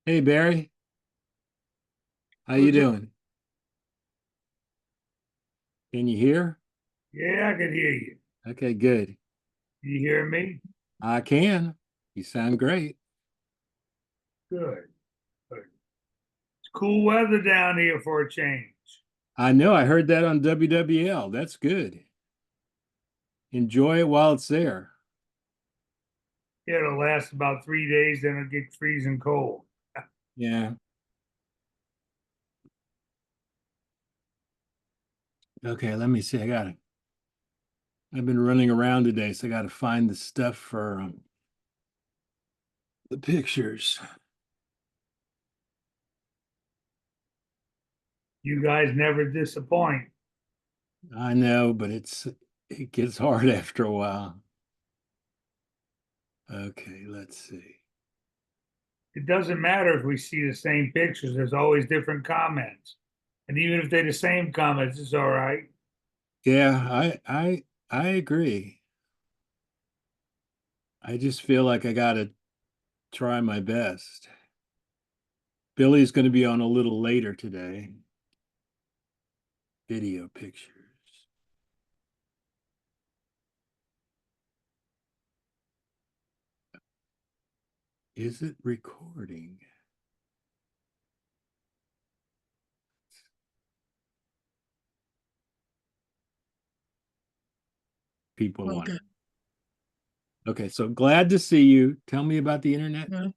Hey Barry, how you What's up? doing? Can you hear? Yeah, I can hear you. Okay, good. You hear me? I can. You sound great. Good. Good. It's cool weather down here for a change. I know I heard that on WWL. That's good. Enjoy it while it's there. Yeah, it'll last about 3 days, then it'll get freezing cold. Yeah. Okay, let me see. I've been running around today, so I got to find the stuff for the pictures. You guys never disappoint. I know, but it gets hard after a while. Okay, let's see. It doesn't matter if we see the same pictures, there's always different comments. And even if they're the same comments, it's all right. Yeah, I agree. I just feel like I got to try my best. Billy's going to be on a little later today. Video pictures. Is it recording? People want. Okay. Okay, so glad to see you. Tell me about the internet. Yeah.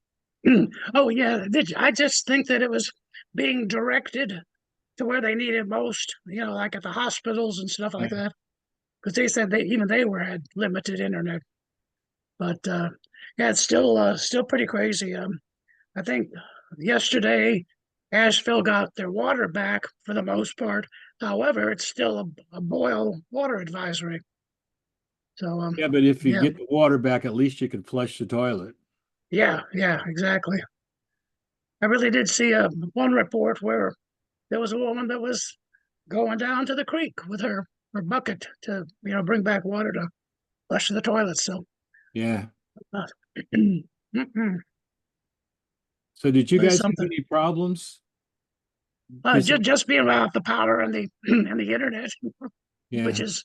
Oh yeah, I just think that it was being directed to where they need it most. Like at the hospitals and stuff Yeah. like that, because they said they were had limited internet. But yeah, it's still pretty crazy. I think yesterday Asheville got their water back for the most part. However, it's still a boil water advisory. So Yeah, but if you yeah, get the water back, at least you can flush the toilet. yeah, exactly. I really did see one report where there was a woman that was going down to the creek with her bucket to bring back water to flush the toilets. So Yeah. uh, mm-mm, So did you there's guys have something. any problems? This Just being without the power and the and the internet, which yeah. is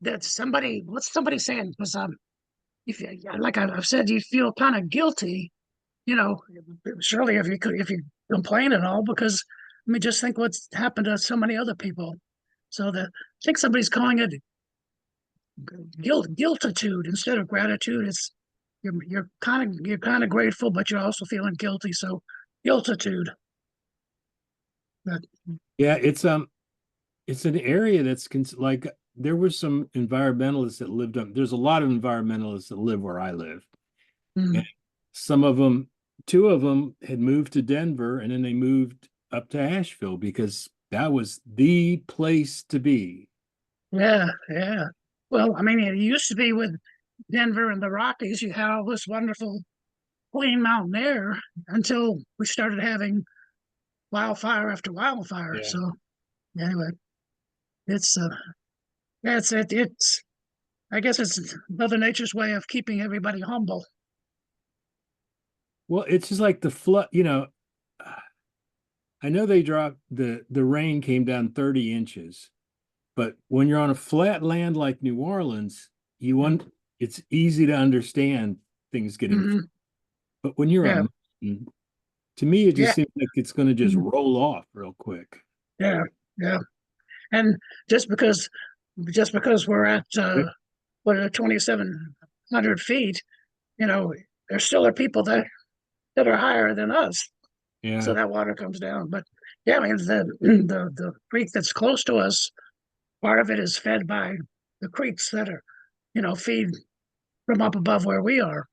that somebody what's somebody saying? Because if you, like I've said, you feel kind of guilty, you know. Surely if you complain at all, because I mean, just think what's happened to so many other people. So I think somebody's calling it guiltitude instead of gratitude. It's you're kind of grateful, but you're also feeling guilty. So guiltitude. But Yeah, it's an area that's like there were some environmentalists that lived up. There's a lot of environmentalists that live where I live. And mm, some of them, two of them had moved to Denver and then they moved up to Asheville because that was the place to be. yeah. Well, I mean, it used to be with Denver and the Rockies. You had all this wonderful clean mountain air until we started having wildfire after wildfire. Yeah. So anyway, it's yeah, it's I guess it's Mother Nature's way of keeping everybody humble. Well, it's just like the flood, I know they dropped the rain came down 30 inches, but when you're on a flat land like New Orleans, you want it's easy to understand things getting, Mm-hmm. but when you're a Yeah, mountain, to me, it just yeah, seems like it's going to just mhm, roll off real quick. yeah, yeah. And just because just because we're at what 2,700 feet, you know, there still are people that are higher than us. So Yeah. that water comes down. But yeah, I mean the creek that's close to us, part of it is fed by the creeks that are, feed from up above where we are.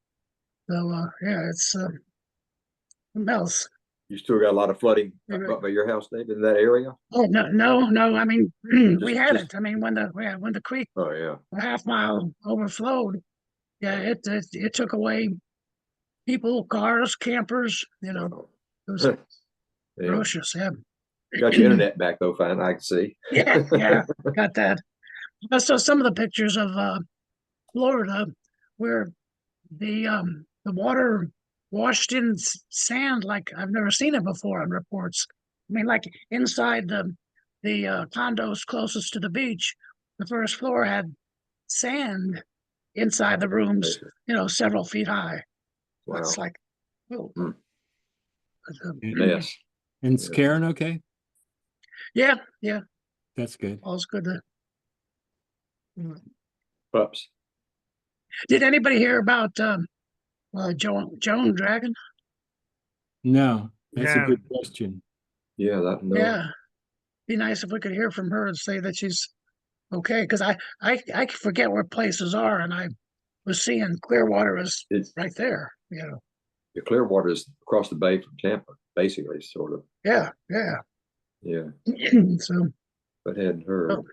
So yeah, it's something else. You still got a lot of flooding Anyway. up by your house, Dave, in that area? Oh no, no! I mean, we had Just, it. I mean, when the creek oh yeah. a half mile overflowed, yeah, it took away people, cars, campers. Oh. It was Yeah. ferocious. Yeah, Got your internet back though, fine. I can see. yeah, got that. I saw some of the pictures of, Florida, where the water. washed in sand like I've never seen it before on reports. I mean, like inside the condos closest to the beach, the first floor had sand inside the rooms, several feet high. Wow. It's like, oh. Hmm. But, Mess. And Yeah. Karen, okay? yeah, That's good. all's good. Pups. Did anybody hear about Joan Dragon? No, that's a Yeah. good question. Yeah, that no. Yeah, be nice if we could hear from her and say that she's okay. Because I forget where places are, and I was seeing Clearwater is It's right there. the Clearwater is across the bay from Tampa, basically, sort of. Yeah. Yeah, So but hadn't heard. Oh.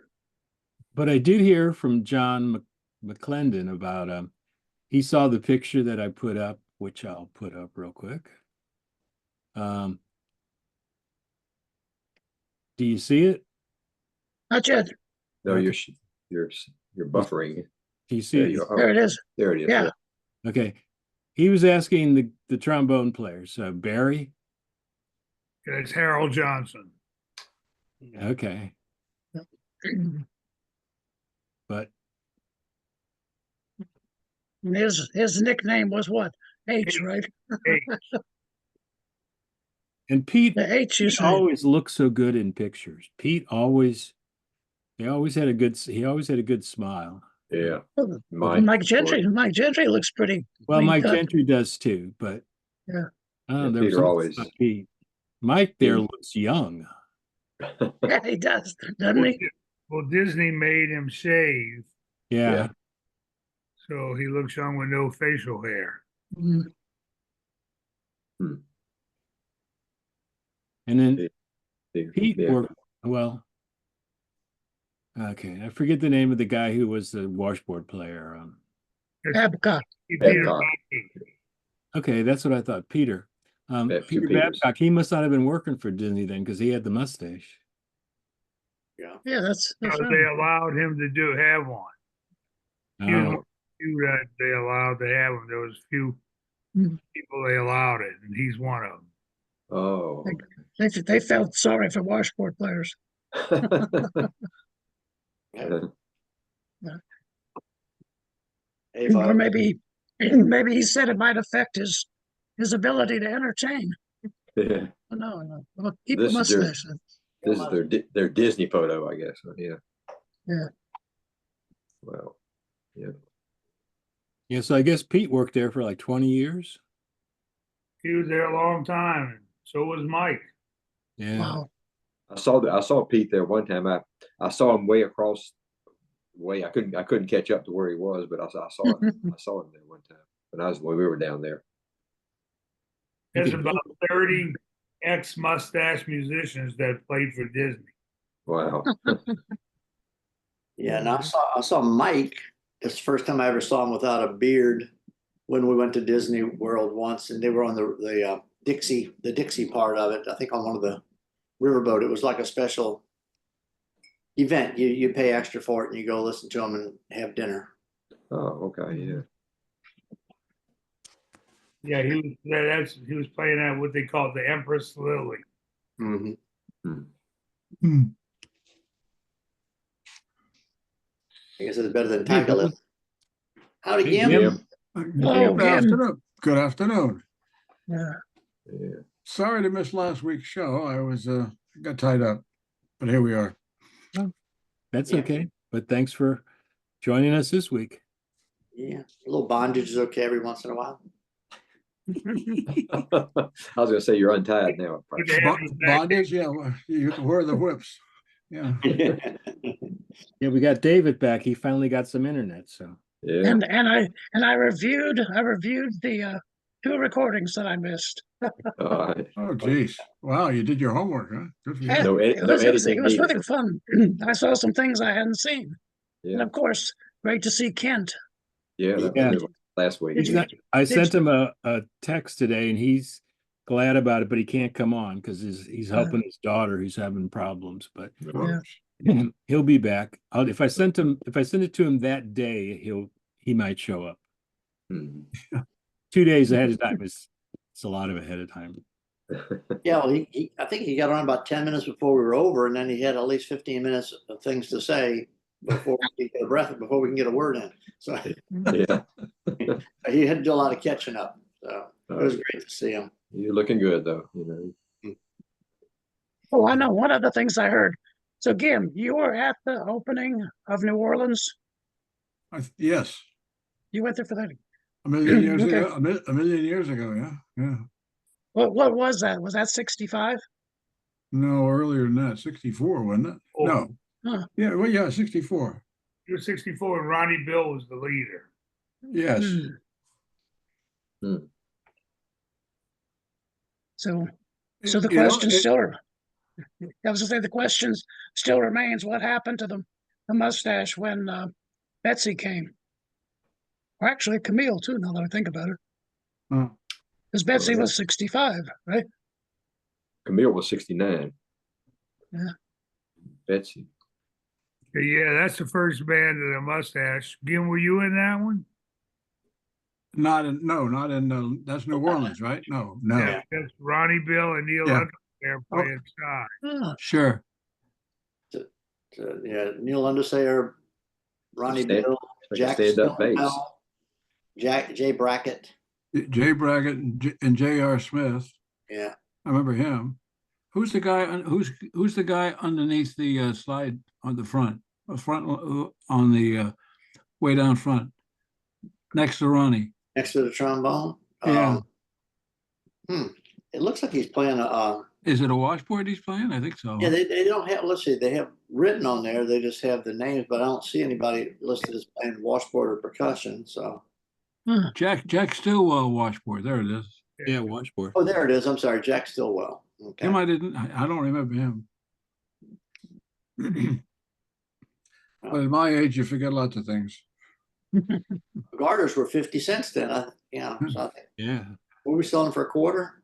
But I did hear from John McClendon about he saw the picture that I put up, which I'll put up real quick. Do you see it? not yet. No, Okay. you're buffering. Do you see There it? you are. There it is. There it is. Yeah. Okay. He was asking the trombone players, Barry. It's Harold Johnson. Okay. But And his nickname was what? H, right? Hey, and Pete, The H you Pete say. always looks so good in pictures. He always had a good smile. Yeah. Mike Gentry. Mike Gentry looks pretty. Well, clean Mike cut. Gentry does too, but Yeah. there Peter was something always- about Pete. Mike there Pete. looks young. Yeah, he does, doesn't he? well, Disney made him shave, Yeah. Yeah. so he looks young with no facial hair. Mm. And then Pete Yeah. worked well. Okay, I forget the name of the guy who was the washboard player. Babcock. Peter Babcock. Babcock. Okay, that's what I thought. Peter. Peter Peter Peters. Babcock, he must not have been working for Disney then because he had the mustache. Yeah, that's So right. they allowed him to have one. He was one of Oh, the few that they allowed to have him. There was few Mhm. people they allowed it, and he's one of them. Oh. They felt sorry for washboard players. Hey, Or Bob. maybe he said it might affect his ability to entertain. Yeah. No. Well, keep a This is their- mustache. This is their Disney photo, I guess. Yeah. Yeah. Well, yeah. yeah. So I guess Pete worked there for like 20 years. He was there a long time, and so was Mike. Yeah. Wow. I saw Pete there one time. I saw him way across way. I couldn't catch up to where he was, but I saw him. I saw him there one time when we were down there. There's Okay. about 30 ex-mustache musicians that played for Disney. Wow. Yeah, and I saw Mike. It's the first time I ever saw him without a beard when we went to Disney World once, and they were on the Dixie part of it. I think on one of the riverboat. It was like a special event. You pay extra for it, and you go listen to them and have dinner. Oh, okay. Yeah. Yeah, he was playing at what they call the Empress Lily. Mm-hmm. Hmm. I guess it's better than Hey, Tiger Lily. Howdy, Hey, Gim. Gim. Oh, Good Gim. afternoon. Good afternoon. Yeah. Yeah. Sorry to miss last week's show. I was got tied up, but here we are. That's Yeah. okay. But thanks for joining us this week. Yeah, a little bondage is okay every once in a while. I was gonna say you're untied now. Good to have you back. Bondage, yeah. Well, you wear the whips. Yeah. Yeah, we got David back. He finally got some internet. So Yeah. And I reviewed the 2 recordings that I missed. All right. Oh, geez. Wow, you did your homework, huh? Good for you. Yeah. No, It was editing needed. really fun. I saw some things I hadn't seen. And Yeah. of course, great to see Kent. Yeah. That Yeah. was good last week. Did you- I sent him a text today and he's glad about it, but he can't come on because he's helping his daughter who's having problems. But Yeah. he'll be back. If I send it to him that day, he might show up. Hmm. 2 days ahead of time is It's a lot of ahead of time. Yeah, well, I think he got on about 10 minutes before we were over, and then he had at least 15 minutes of things to say before we could get a breath, before we can get a word in. So Yeah. he had to do a lot of catching up. So it was great to see him. You're looking good though, you know. Oh, I know. One of the things I heard. So, Gim, you were at the opening of New Orleans. Yes, You went there for that. a million years Okay. ago, a million years ago, yeah, yeah. What was that? Was that 65? No, earlier than that, 64, wasn't it? Oh. No, Huh. yeah, well, yeah, 64. He was 64 and Ronnie Bill was the leader. Yes. Hmm. Hmm. So It- the you know, question it- still, I was gonna say the question still remains: what happened to the mustache when Betsy came? Or actually, Camille too. Now that I think about it, uh, because Betsy yeah. was 65, right? Camille was 69. Yeah. Betsy. Yeah, that's the first band of the mustache. Gim, were you in that one? not in, that's New Orleans, right? No, no. Yeah, that's Ronnie Bill and Neil Yeah. Undersayer playing side. Oh, Sure. So, yeah, Neil Undersayer, Ronnie Stand- Bill, like a Jack stand-up bass. Stillwell, Jay Brackett. Jay Brackett and J.R. Smith. Yeah. I remember him. Who's the guy? Who's the guy underneath the slide on the front? On the way down front, next to Ronnie. Next to the trombone. Yeah. It looks like he's playing Is it a washboard he's playing? I think so. yeah, they don't have, let's see, they have written on there, they just have the names, but I don't see anybody listed as playing washboard or percussion, so. Jack Stillwell washboard. There it is. Yeah, washboard. Oh, there it is, I'm sorry, Jack Stillwell. Okay. Him, I don't remember him. But at my age, you forget lots of things. Garters were 50 cents then, so I think, Yeah. were we selling for a quarter?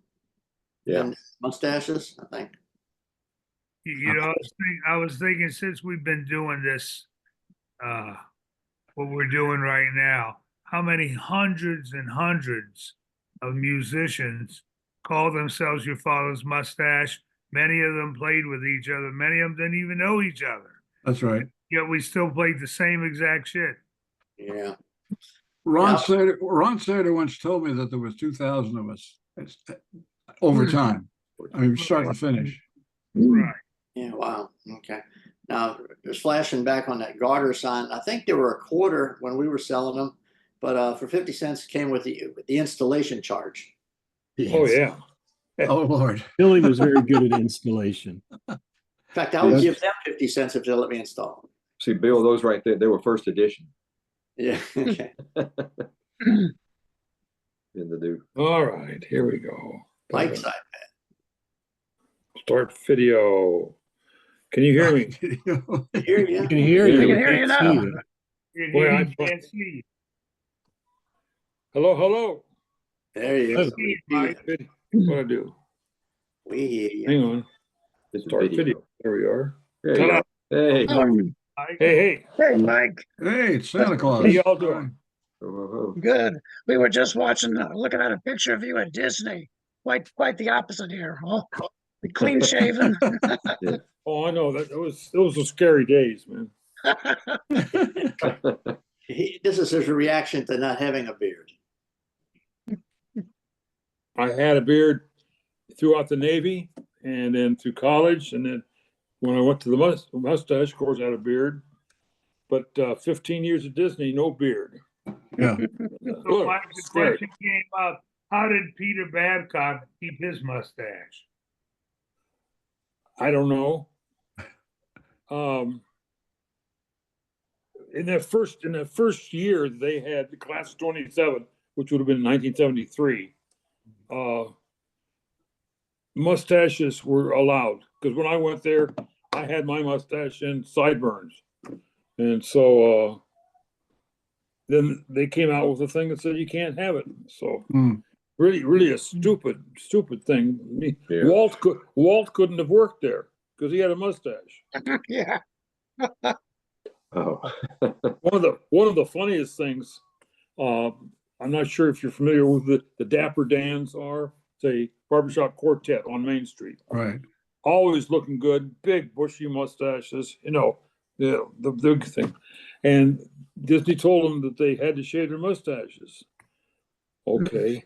Yeah. And mustaches, I think. You know, I was thinking since we've been doing this, what we're doing right now, how many hundreds and hundreds of musicians call themselves Your Father's Mustache. Many of them played with each other. Many of them didn't even know each other. That's right. Yet we still played the same exact shit. Yeah. Ron Yeah. Sater once told me that there was 2,000 of us over time. I mean, start to finish. Right. Yeah, wow. Okay. Now, just flashing back on that Garter sign, I think they were a quarter when we were selling them, but for 50 cents it came with the installation charge. Oh, yeah. Oh, Lord. Billy was very good at installation. In fact, I would Yes. give them 50 cents if they'll let me install them. See, Bill, those right there, they were first edition Yeah. Okay. in the do. All right, here we go. Mike's side. Start video. Can you hear me? Here, yeah. I can hear you. I can we hear you can't see now. you. You I- can't see you. Hello, hello. There you Oh. go. Vid- What I do? We hear you. Hang on. This is Start video. There we are. There you go. Hey. Mike. Hey, Hey, Mike. Hey, it's Santa Claus. how y'all doing? Oh, oh, oh. Good. We were just watching, looking at a picture of you at Disney. Quite the opposite here. Oh, clean shaven. Oh, I know that those were scary days, man. This is his reaction to not having a beard. I had a beard throughout the Navy and then through college, and then when I went to the mustache, of course, I had a beard. But 15 years at Disney, no beard. Yeah. So Mike, the question came up, how did Peter Babcock keep his mustache? I don't know. In that first year, they had the class of 27, which would have been 1973. Mustaches were allowed because when I went there, I had my mustache and sideburns, and so then they came out with a thing that said you can't have it. So really a stupid thing. Yeah. Walt couldn't have worked there because he had a mustache. Yeah. Oh. One of the funniest things, I'm not sure if you're familiar with the Dapper Dans are. say barbershop quartet on Main Street. Right. Always looking good, big bushy mustaches, the big thing. And Disney told them that they had to shave their mustaches. Okay.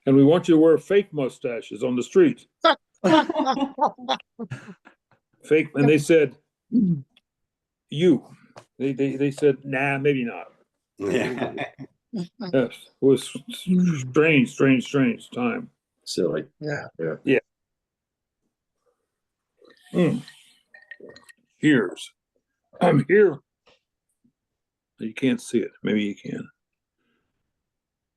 And we want you to wear fake mustaches on the street. Fake, and they said, they said, nah, maybe not. Yeah. Yes, it was strange time. Silly. Yeah. Here's, I'm here. You can't see it. Maybe you can.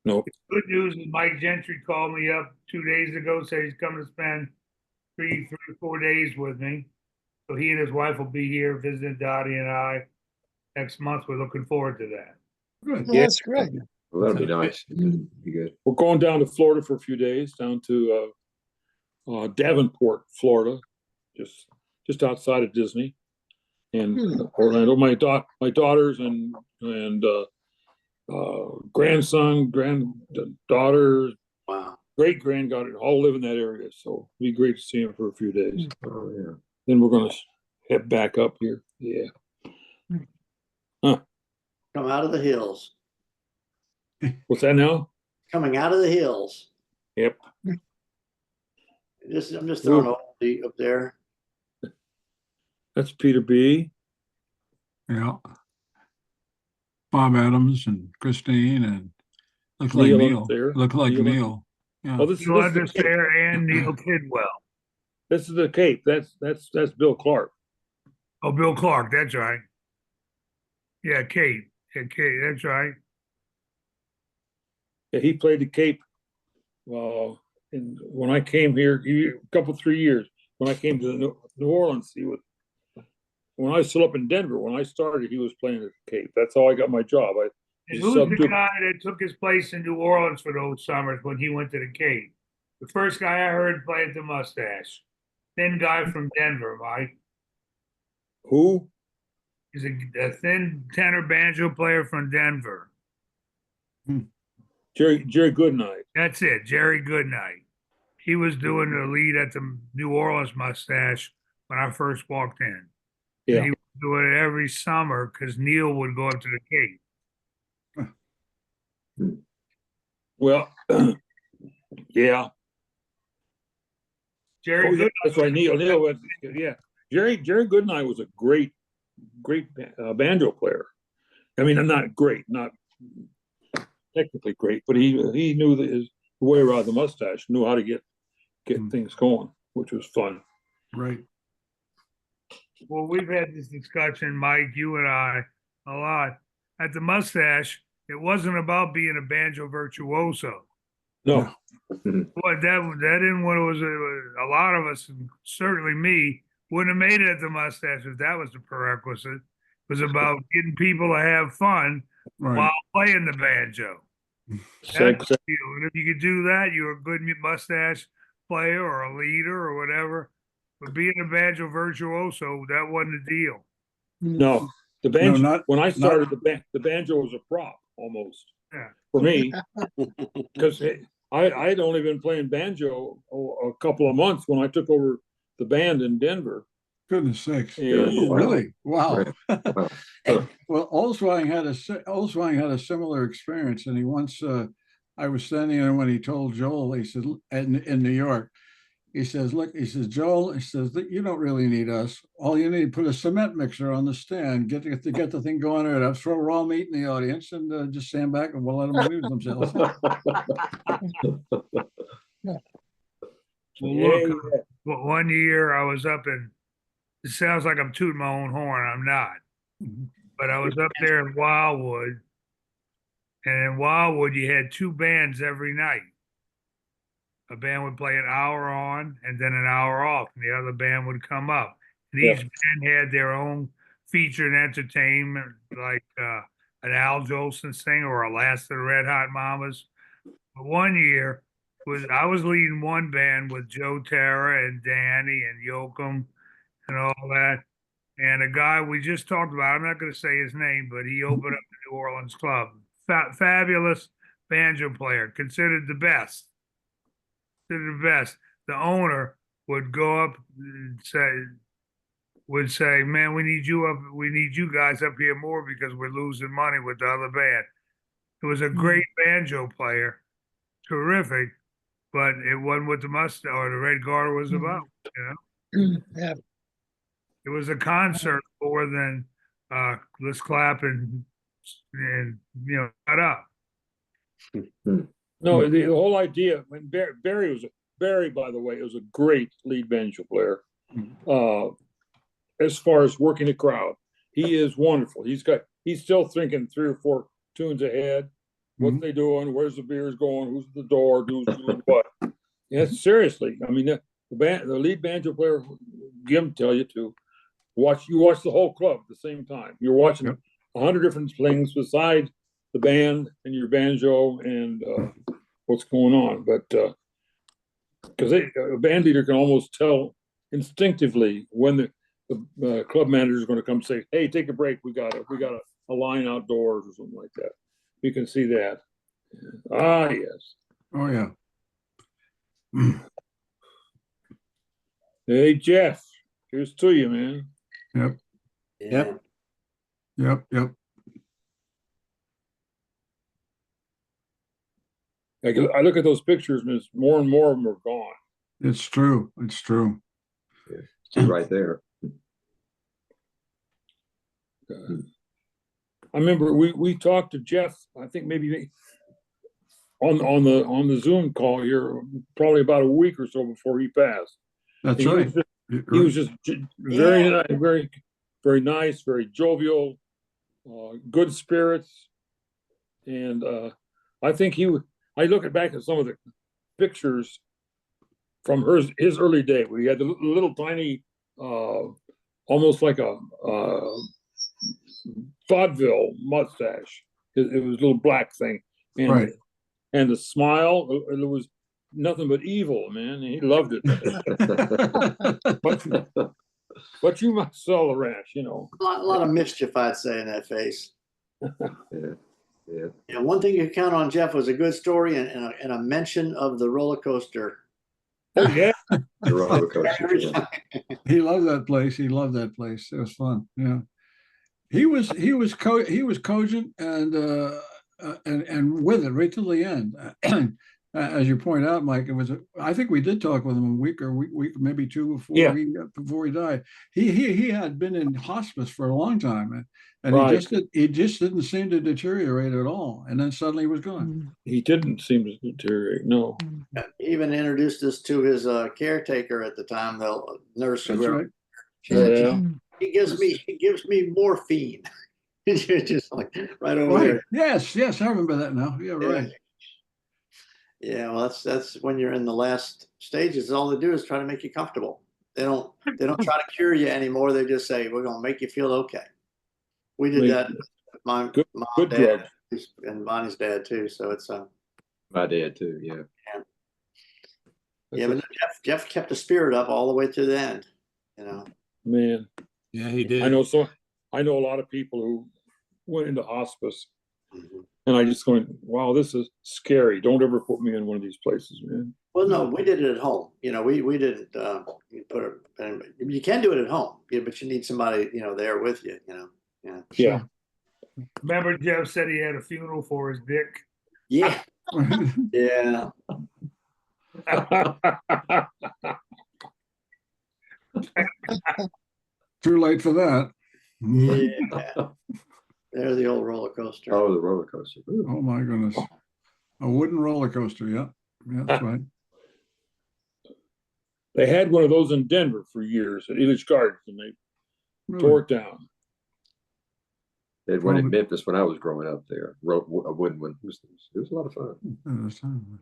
Nope. Good news is Mike Gentry called me up 2 days ago, said he's coming to spend 3 or 4 days with me. So he and his wife will be here visiting Dottie and I next month. We're looking forward to that. Good. Well, that's great. Well, that'll be nice. Be good. We're going down to Florida for a few days, down to Davenport, Florida, just outside of Disney, and Orlando. My daughters and grandson, granddaughter, Wow. great granddaughter all live in that area. So it'll be great to see them for a few days. Oh, yeah. Then we're gonna head back up here. Yeah. Come out of the hills. What's that now? Coming out of the hills. Yep. I'm just throwing a oldie up there. That's Peter B. Yeah. Bob Adams and Christine and look like Neil up Neil. there. Look like Neil up- Neil. Yeah. Oh, this Neil is the Cape. Understair and Neil Kidwell. This is the Cape. That's Bill Clark. Oh, Bill Clark, that's right. Yeah, Kate. Yeah, Kate, that's right. Yeah, he played the Cape. When I came here, a couple 3 years. When I came to New Orleans, when I was still up in Denver. When I started, he was playing at the Cape. That's how I got my job. And He's who's the subdued. guy that took his place in New Orleans for those summers when he went to the Cape? The first guy I heard play at the Mustache. Thin guy from Denver, Mike. Who? He's a thin tenor banjo player from Denver. Jerry Goodnight. That's it, Jerry Goodnight. He was doing the lead at the New Orleans Mustache when I first walked in. Yeah. And he was doing it every summer because Neil would go up to the Cape. Well, yeah. Jerry Oh, yeah, Goodnight. that's right. Neil was, yeah. Jerry Goodnight was a great banjo player. I mean, not great, not technically great, but he knew his way around the mustache, knew how to get things going, which was fun. Right. Well, we've had this discussion, Mike, you and I, a lot. At the Mustache, it wasn't about being a banjo virtuoso. No, But that didn't what it was. A lot of us, and certainly me, wouldn't have made it at the Mustache if that was the prerequisite. It was about getting people to have fun Right. while playing the banjo. Sex- That's the deal. And if you could do that, you're a good Mustache player or a leader or whatever. But being a banjo virtuoso, that wasn't the deal. no. The banjo. not- when I started, the banjo was a prop almost. Yeah. For me, because I'd only been playing banjo a couple of months when I took over the band in Denver. Goodness sakes. Yeah. Oh, really? Wow. Wow. Well, Olswang had a similar experience, and he once I was standing there when he told Joel. He said in New York, he says, "Look," he says, "Joel," he says, "you don't really need us. All you need, put a cement mixer on the stand, get the thing going right up, throw raw meat in the audience, and just stand back and we'll let them amuse themselves." Well, Yeah, look, well, one year I was up in, it sounds like I'm tooting my own horn. I'm not. But I was up there in Wildwood. And in Wildwood, you had 2 bands every night. A band would play an hour on and then an hour off, and the other band would come up. And each band had their own featured entertainment, like an Al Jolson singer or a Last of the Red Hot Mamas. But one year, I was leading one band with Joe Terra and Danny and Yoakum and all that. And a guy we just talked about, I'm not going to say his name, but he opened up the New Orleans club. Fabulous banjo player, considered the best. the best. The owner would go up and say, man, we need you guys up here more because we're losing money with the other band. It was a great banjo player, terrific, but it wasn't what the mustache or the Red Garter was about, Yeah. It was a concert more than let's clap and shut up. No, the whole idea when Barry, by the way, was a great lead banjo player. As far as working the crowd, he is wonderful. He's still thinking 3 or 4 tunes ahead. What they doing? Where's the beers going? Who's at the door? Who's doing what? Yeah, seriously. I mean, the lead banjo player, Jim, tell you to watch the whole club at the same time. You're watching 100 different things besides the band and your banjo and what's going on. But because a band leader can almost tell instinctively when the club manager is going to come say, "Hey, take a break. We got a line outdoors or something like that." You can see that. Ah, yes. Oh, yeah. Hey, Jeff, here's to you, man. Yep. Yeah. Yep. I look at those pictures and it's more and more of them are gone. It's true. It's true. It's right there. I remember we talked to Jeff, I think maybe on the Zoom call here, probably about a week or so before he passed. That's He was right. just- He was just very nice, very nice, very jovial, good spirits, and I think I look back at some of the pictures from his early day. We had the little tiny, almost like a vaudeville mustache. It was a little black thing, and Right. and the smile. It was nothing but evil, man. He loved it. But you must sell a rash, A lot of mischief, I'd say, in that face. Yeah. And one thing you can count on Jeff was a good story and a mention of the roller coaster. Oh yeah, The roller coaster, yeah. He loved that place. It was fun. Yeah. He was cogent and with it right till the end. As you point out, Mike, I think we did talk with him a week maybe 2 before Yeah. before he died. He had been in hospice for a long time, and Right. he just didn't seem to deteriorate at all. And then suddenly he was gone. he didn't seem to deteriorate. No, He even introduced us to his caretaker at the time, the nurse. That's whoever. right. She said, Yeah. he gives me morphine. Just like right over Right. there. Yes. I remember that now. Yeah. Right. Yeah, well, that's when you're in the last stages. All they do is try to make you comfortable. They don't try to cure you anymore. They just say, we're gonna make you feel okay. We did Make- that with my Good- mom, good dad, and Bonnie's dad too. So it's My dad too, yeah. yeah, but Jeff kept the spirit up all the way to the end. man. Yeah, he did. I know a lot of people who went into hospice, Mhm. and I just going, wow, this is scary. Don't ever put me in one of these places, man. Well, no, we did it at home. We didn't put it. You can do it at home, but you need somebody there with you. Yeah. Yeah. Remember Jeff said he had a funeral for his dick? Yeah. Yeah. Too late for that. Yeah. There's the old roller coaster. Oh, the roller coaster. Ooh. Oh my goodness. A wooden roller coaster. Yeah. That's right. They had one of those in Denver for years at Elitch Gardens, and they Really. tore it down. They had one in Probably- Memphis when I was growing up there. A wooden one. It was a lot of fun.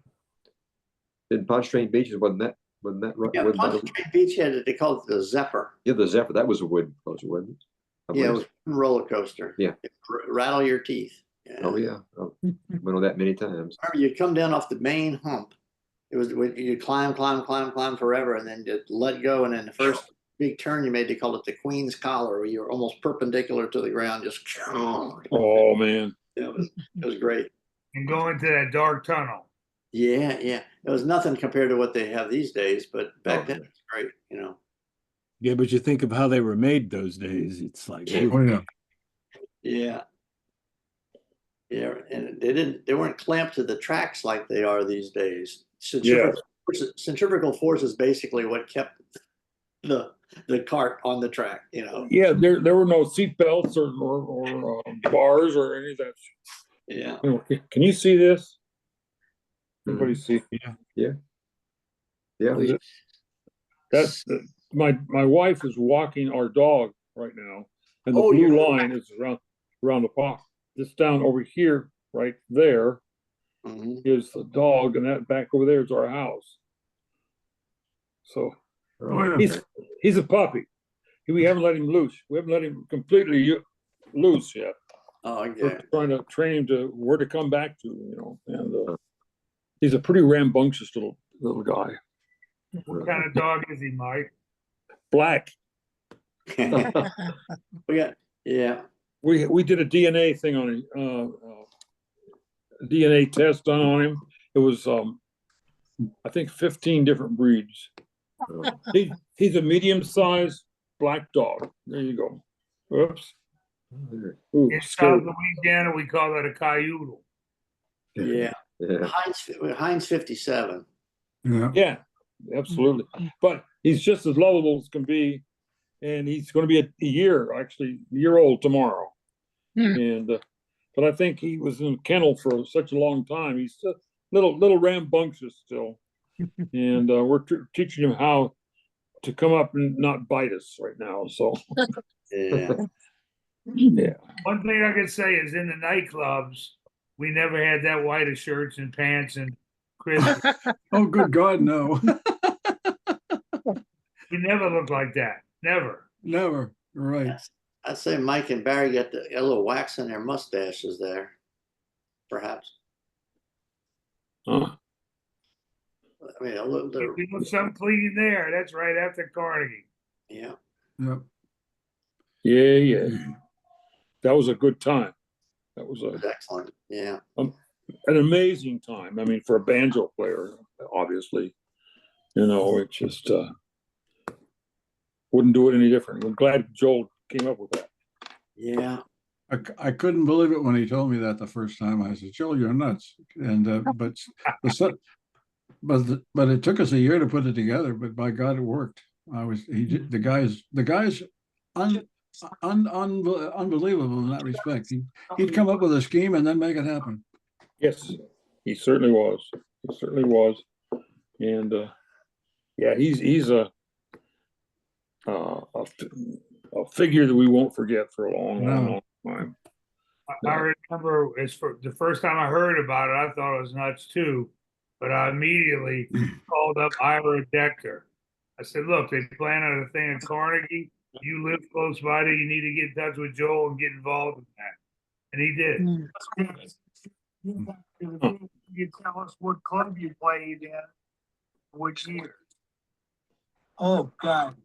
In Pontchartrain Beaches, wasn't that right? Yeah, Wasn't that Pontchartrain Beach they called it the Zephyr. the Zephyr, that was a wooden coaster, wasn't it? I Yeah, it believe. was a roller coaster. Yeah. It rattle your teeth. Yeah. Oh, yeah. Oh, went on that many times. Remember, you'd come down off the main hump. It was you climb forever, and then just let go. And then the first big turn you made, they called it the Queen's Collar, where you were almost perpendicular to the ground. Just Oh man, it was great. And go into that dark tunnel. Yeah, yeah. It was nothing compared to what they have these days, but back Oh, then yeah. it was great, you know. Yeah, but you think of how they were made those days. It's like, Yeah. Oh, yeah. Yeah. Yeah, and they weren't clamped to the tracks like they are these days. Centrifugal force is basically what kept the cart on the track, you know. Yeah, there were no seat belts or bars or any of that. Yeah. You know, can you see this? Everybody see? Yeah. That's my wife is walking our dog right now, and the Oh, blue you're- line is around the park. This down over here, right there, Mhm. is the dog, and that back over there is our house. So Oh, yeah. he's a puppy. We haven't let him loose. We haven't let him completely loose yet. Oh, We're yeah. trying to train him to where to come back to, you know. And he's a pretty rambunctious little guy. What kind of dog is he, Mike? Black. We got, yeah. We did a DNA thing on him, DNA test done on him. It was I think 15 different breeds. He's a medium-sized black dog. There you go. Whoops. Ooh, In scary. South Louisiana, we call that a cayutal. Yeah. Yeah. Heinz 57. Yeah. Yeah, absolutely. But he's just as lovable as can be, and he's going to be a year old tomorrow. Hmm. And but I think he was in a kennel for such a long time. He's a little rambunctious still, and we're teaching him how to come up and not bite us right now. So Yeah. yeah, One thing I can say is in the nightclubs, we never had that white of shirts and pants and crisp. Oh, good God, no. We never looked like that. Never. Never. Right. I'd say Mike and Barry got a little wax in their mustaches there, perhaps. huh? I mean, a little, We look some clean there. That's right after Carnegie. yeah. Yep. Yeah. That was a good time. That was It was excellent. Yeah. an amazing time. I mean, for a banjo player, obviously, you know, it just wouldn't do it any different. I'm glad Joel came up with that. Yeah. I couldn't believe it when he told me that the first time. I said, "Joe, you're nuts." And but it took us a year to put it together. But by God, it worked. The guy's unbelievable in that respect. He'd come up with a scheme and then make it happen. Yes, he certainly was. He certainly was. And yeah, he's a figure that we won't forget for a long time. I remember for the first time I heard about it, I thought it was nuts too. But I immediately called up Ira Decker. I said, look, they planted a thing in Carnegie. You live close by there. You need to get in touch with Joel and get involved in that. And he did. You tell us what club you played in, which year? Oh, God.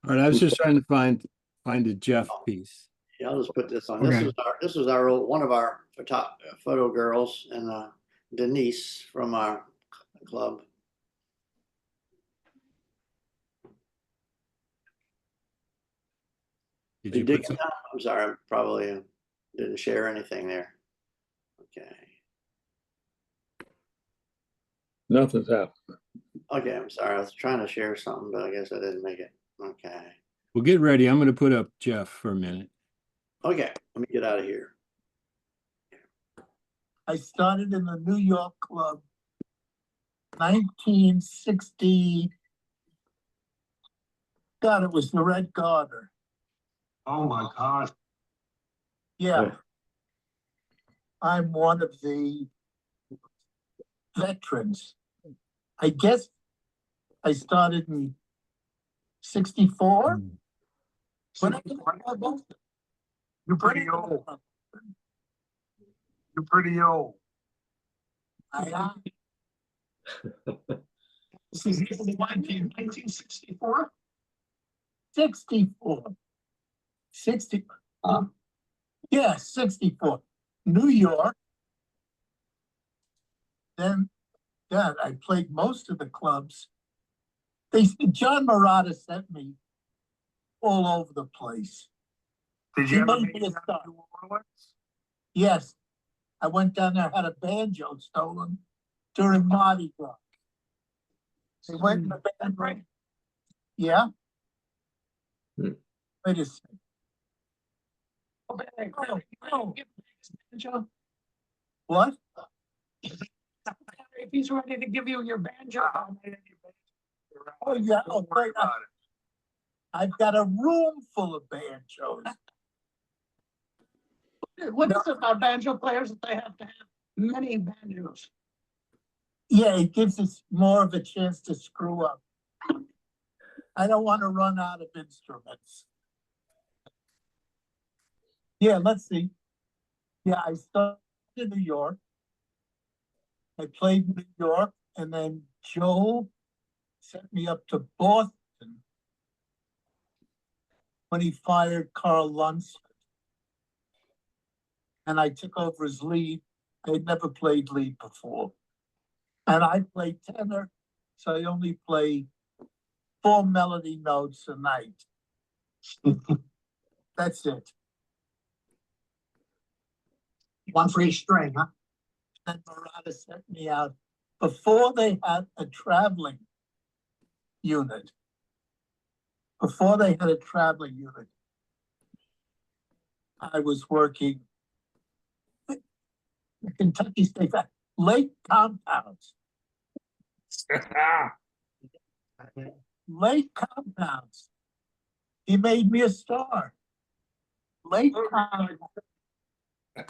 All right, I was just trying to find a Jeff piece. Yeah, I'll just put this on. Okay. This was our one of our photo girls, and Denise from our club. Did You you dig put it some, out? I'm sorry, I probably didn't share anything there. Okay. Nothing's happened. Okay, I'm sorry. I was trying to share something, but I guess I didn't make it. Okay. well, get ready. I'm going to put up Jeff for a minute. Okay, let me get out of here. I started in the New York Club 1960. God, it was the Red Garter. Oh, my God. Yeah. Yeah. I'm one of the veterans. I guess I started in 64. When You're pretty old. You're pretty old. I am. This is 1964? 64. 60. Yeah, 64. New York. then I played most of the clubs. John Murata sent me all over the place. Did He you ever made make me it a down star. to New Orleans? Yes, I went down there, had a banjo stolen during Mardi Gras. They went in the band room. Yeah. Hmm. Wait a second. What? If he's ready to give you your banjo. Oh, yeah, Don't worry okay. about it. I've got a room full of banjos. What is it about banjo players that they have to have many banjos? Yeah, it gives us more of a chance to screw up. I don't want to run out of instruments. Yeah, let's see. Yeah, I started in New York. I played in New York, and then Joel sent me up to Boston when he fired Carl Lunsford. And I took over his lead. I had never played lead before. And I played tenor, so I only play 4 melody notes a night. That's it. One for each string, huh? And Murata sent me out before they had a traveling unit. Before they had a traveling unit, I was working the Kentucky State Fair, Lake Compounds. Lake Compounds. He made me a star. Lake Compounds.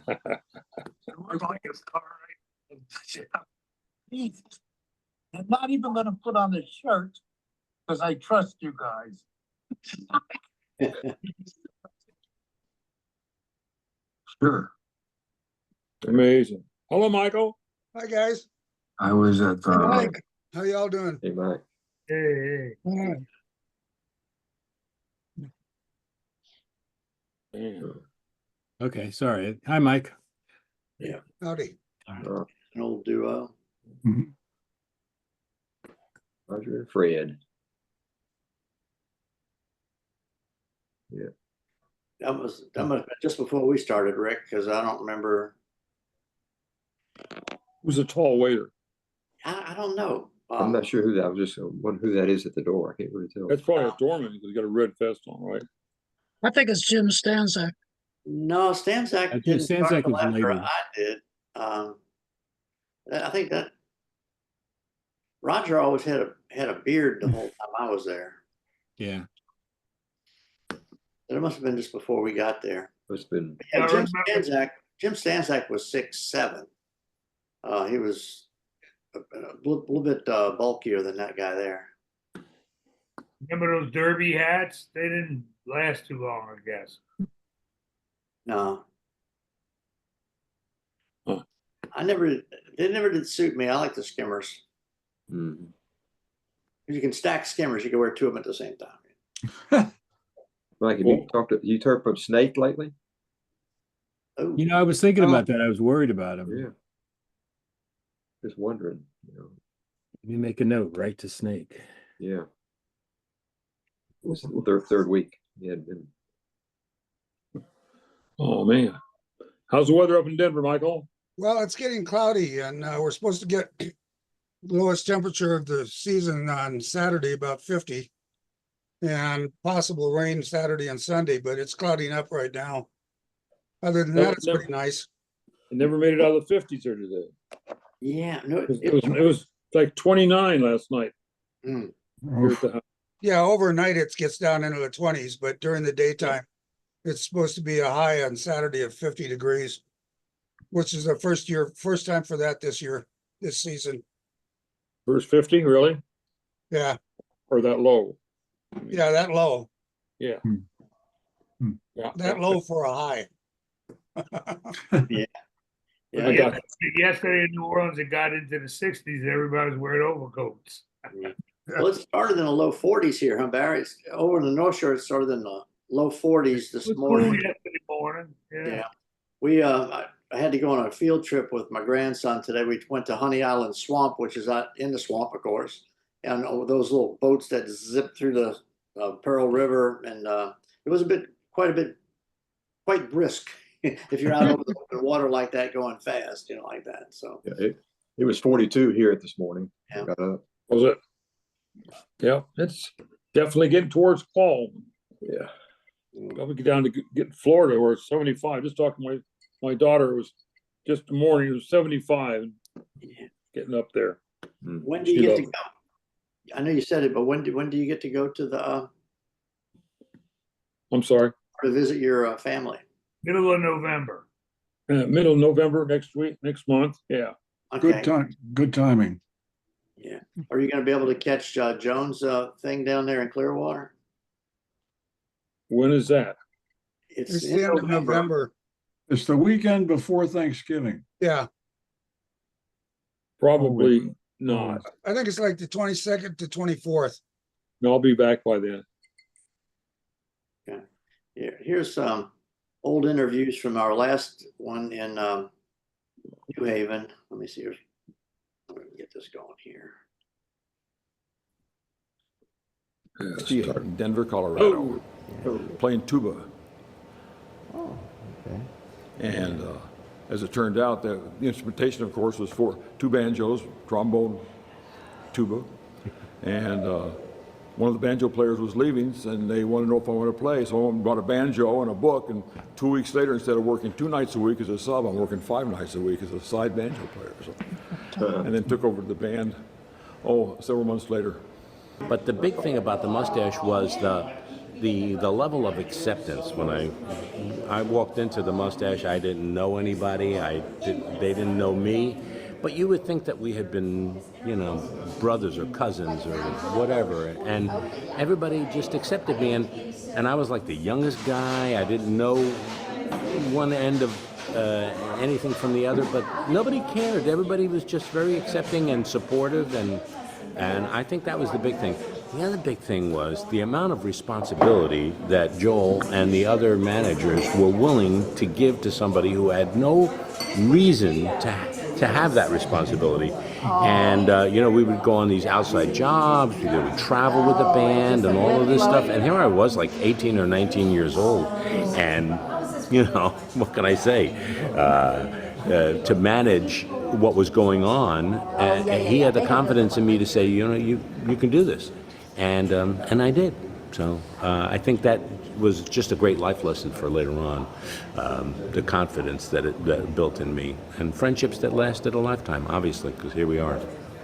Look like a star, right? Jesus. I'm not even gonna put on a shirt because I trust you guys. Sure. Amazing. Hello, Michael. Hi, guys. I was at How y'all doing? Hey, Mike. Hey, Man. Okay, sorry. Hi, Mike. Howdy. Uh, An old duo. Roger and Fred. That must have been just before we started, Rick, because I don't remember. Who's a tall waiter? I don't know. I'm not sure who that, I was just wondering who that is at the door. I can't really tell. That's probably a doorman because he got a red vest on, right? I think it's Jim Stanzak. No, Stanzak think didn't start Stanzak till was after later. I did. I think that Roger always had a beard the whole time I was there. Yeah. It must have been just before we got there. Must have been, Yeah, I Jim Stanzak was 6'7". He was a little bit bulkier than that guy there. remember those derby hats? They didn't last too long, I guess. No. Huh. They never did suit me. I like the skimmers. mhm. If you can stack skimmers, you can wear 2 of them at the same time. Mike, have you heard from Snake lately? Oh, You know, I was thinking about that. I was worried about him. Yeah. Just wondering, Let me make a note, right to Snake. yeah. It was the third week. He had been. Oh, man. How's the weather up in Denver, Michael? Well, it's getting cloudy and we're supposed to get lowest temperature of the season on Saturday, about 50. And possible rain Saturday and Sunday, but it's clouding up right now. Other than that, it's pretty nice. It never made it out of the 50s here today. yeah. No, It was like 29 last night. Mm. Here at the house. Yeah, overnight it gets down into the 20s, but during the daytime, it's supposed to be a high on Saturday of 50 degrees, which is the first time for that this season. First 50, really? Yeah, Or that low? yeah, that low, Yeah. Yeah. that low for a high. Yeah. I got Yesterday in New Orleans, it got into the 60s. Everybody was wearing overcoats. Well, it started in the low 40s here, huh, Barry? It's over in the North Shore, it started in the low 40s this It was cool morning. yesterday morning. Yeah. Yeah. We I had to go on a field trip with my grandson today. We went to Honey Island Swamp, which is out in the swamp, of course, and those little boats that zip through the Pearl River, and it was quite brisk if you're out over the open water like that, going fast, like that. So Yeah, it was 42 here this morning. Yeah. Got up. Was it? Yeah, it's definitely getting towards fall. Yeah. Probably get down to get Florida where it's 75. Just talking to my daughter, it was just the morning, it was 75, getting up there. when do you get to go? I know you said it, but when do you get to go to the I'm sorry, to visit your family? Middle of November. middle of November, next month. Yeah. Okay. Good timing. Yeah. Are you going to be able to catch Jones' thing down there in Clearwater? When is that? It's It's in the end of November. It's the weekend before Thanksgiving. Yeah, Probably not. I think it's like the 22nd to 24th. No, I'll be back by then. Here's some old interviews from our last one in New Haven. Let me see. Let me get this going here. Steve in Denver, Colorado, playing tuba. Oh, okay. And as it turned out, the instrumentation, of course, was for two banjos, trombone, tuba. And one of the banjo players was leaving, and they wanted to know if I wanted to play. So I brought a banjo and a book, and 2 weeks later, instead of working 2 nights a week as a sub, I'm working 5 nights a week as a side banjo player. So, and then took over the band, several months later. But the big thing about the mustache was the level of acceptance. When I walked into the mustache, I didn't know anybody. They didn't know me. But you would think that we had been, brothers or cousins or whatever, and everybody just accepted me. And I was like the youngest guy. I didn't know one end of anything from the other, but nobody cared. Everybody was just very accepting and supportive, and I think that was the big thing. The other big thing was the amount of responsibility that Joel and the other managers were willing to give to somebody who had no reason to have that responsibility. And, we would go on these outside jobs, we would travel with the band and all of this stuff. And here I was like 18 or 19 years old. And, what can I say? To manage what was going on, he had the confidence in me to say, you can do this. And I did. So I think that was just a great life lesson for later on, the confidence that built in me, and friendships that lasted a lifetime, obviously, because here we are.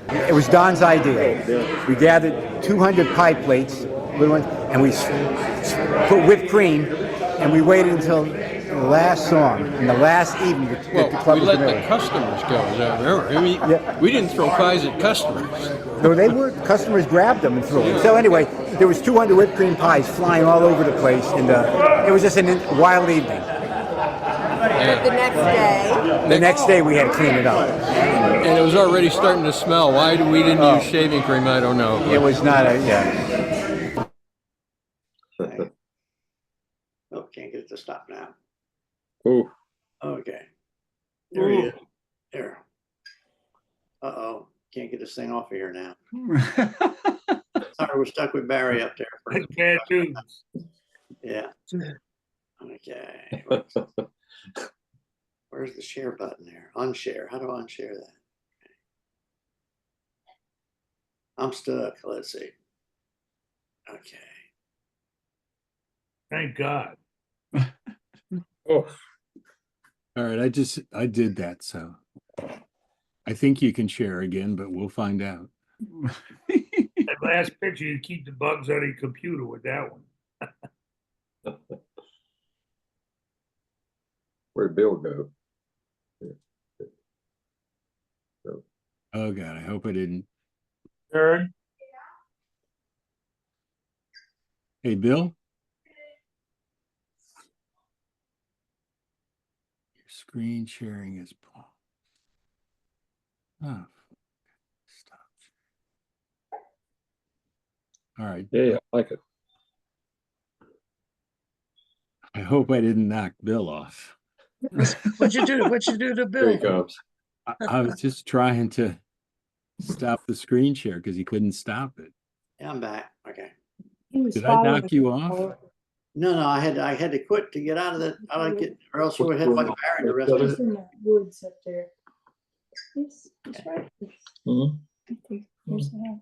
It was Don's idea. We gathered 200 pie plates, little ones, and we put whipped cream, and we waited until the last song and the last evening that the club we was let gonna the customers go, as I remember. I mean, we didn't throw pies at customers. No, they were. Customers grabbed them and threw them. So anyway, there was 200 whipped cream pies flying all over the place, and it was just a wild evening. But the next day? The next day we had to clean it up. And it was already starting to smell. Why we didn't use shaving cream, I don't know. It was not Oh, can't get it to stop now. Oh. Okay. There he is. There. Uh-oh. Can't get this thing off of here now. Sorry, we're stuck with Barry up there. Bad news. Yeah. Okay. Where's the share button there? Unshare. How do I unshare that? I'm stuck. Let's see. Okay. Thank God. Oh. All right, I did that, so I think you can share again, but we'll find out. That last picture, you keep the bugs out of your computer with that one. Where'd Bill go? Oh God, I hope I didn't. Aaron? Hey, Bill? Your screen sharing is paused. Oh, stop. All right. Yeah, I like it. I hope I didn't knock Bill off. What'd you do? What'd you do to Here he Bill? comes. I was just trying to stop the screen share because he couldn't stop it. Yeah, I'm back. Okay. Did I knock you off? No, I had to quit to get out of the, I like it, or else we would have like Barry the rest of It's it. in the woods up there. Yes, that's right. Mhm. I think there's that.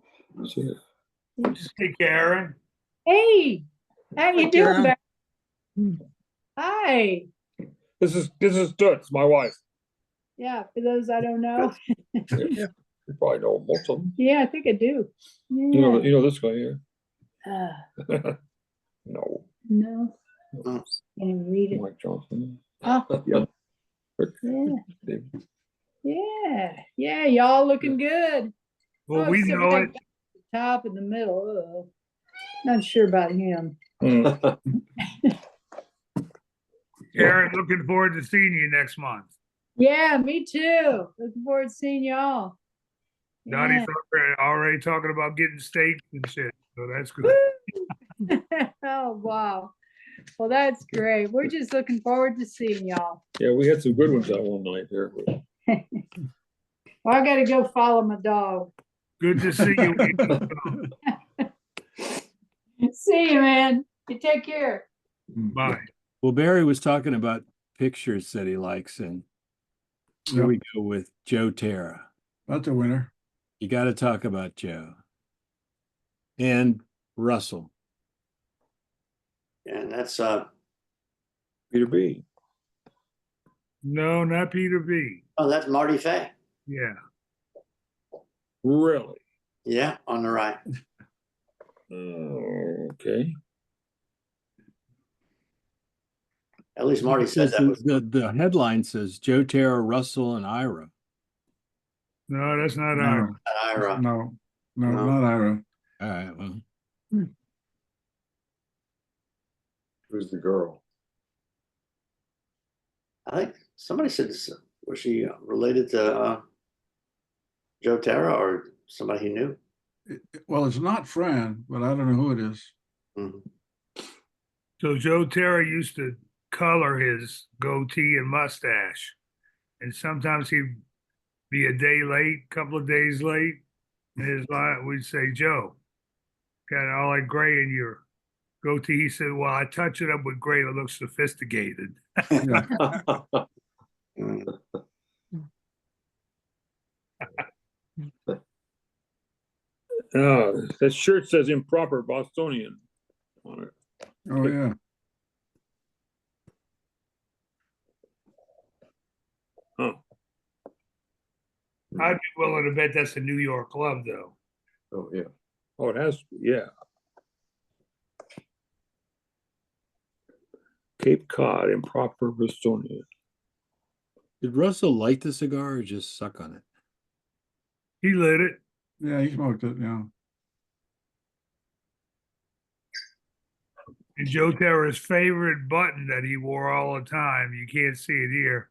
See it. Hey, Karen. Hey, how you Hi, doing Karen. back? Hi. This is Toots, my wife. Yeah, for those I don't know. You probably know most of them. Yeah, I think I do. You know this guy here? Uh, No, no. Mm. Can you read it? Mike Johnson. Oh, Yeah. yeah. Yeah, y'all looking good. Well, Oh, we except know for it. that top in the middle. Not sure about him. Mm. Karen, looking forward to seeing you next month. Yeah, me too. Looking forward to seeing y'all. Donnie's Yeah. already talking about getting steaks and shit, so that's good. Oh, wow. Well, that's great. We're just looking forward to seeing y'all. Yeah, we had some good ones that one night there. Well, I gotta go follow my dog. Good to see you. See you, man. You take care. Bye. Well, Barry was talking about pictures that he likes, and here Yep. we go with Joe Terra. That's a winner. You got to talk about Joe and Russell. And that's, Peter B. No, not Peter B. oh, that's Marty Fay. Yeah. Really? Yeah, on the right. Oh, okay. At least Marty It said says that was. the headline says Joe Terra, Russell, and Ira. No, that's not No, Ira. Ira. no, No. not Ira. All right, well, Who's the girl? I think somebody said, was she related to Joe Terra or somebody he knew? Well, it's not Fran, but I don't know who it is. Mhm. So Joe Terra used to color his goatee and mustache. And sometimes he'd be a day late, couple of days late. And his line, we'd say, Joe, got all that gray in your goatee. He said, well, I touch it up with gray to look sophisticated. Mm. That shirt says improper Bostonian on it. Oh, yeah. Huh. I'd be willing to bet that's a New York club, though. Oh, yeah. Oh, it has, yeah. Cape Cod, improper Bostonian. did Russell light the cigar or just suck on it? He lit it. Yeah, he smoked it, yeah. And Joe Terra's favorite button that he wore all the time, you can't see it here,